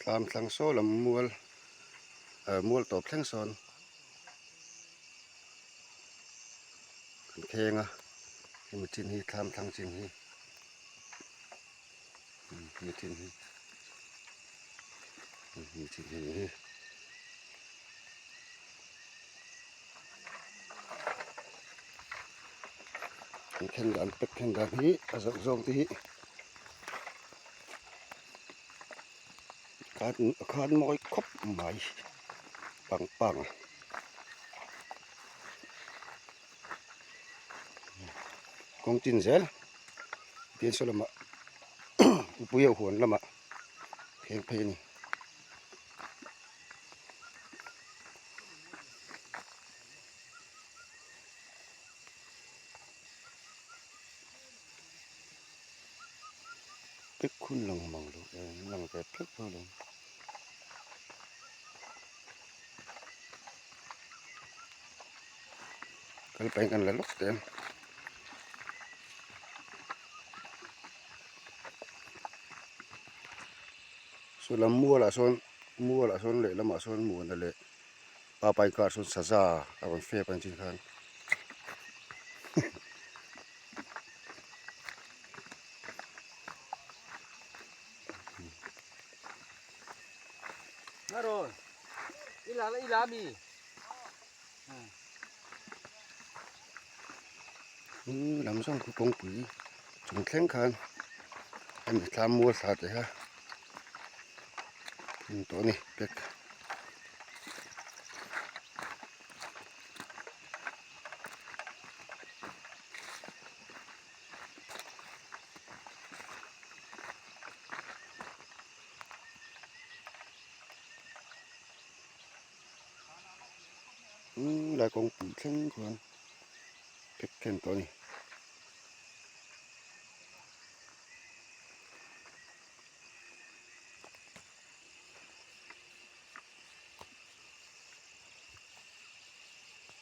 ตามทางโซลำมัวตอบแท่งซอนกันเคงให้มันจินฮีตามทางจินฮีมีจินฮีมีจินฮีแข่งกันเป็ดแข่งกันฮีสองที่การมอยครบไหมปังกองจินเซลเตียนสลมะอุปยหวนละมะเพลงเพนี่ตึกคุณลงมองดูลงไปตึกพอลงกันไปกันแล้วลูกเต็มส่วนละมัวละส่วนเละละมาส่วนมัวนั่นแหละปาไปก็ส่วนซาเอาไปเฟะปันจินคันNaron. Ilami. ลำส่งคือปงปุ๋ยจงแข็งคันให้มันทำมัวสัตว์เลยฮะตัวนี้เป็กได้กองปุ๋ยแข็งคันเป็กแข็งตัวนี้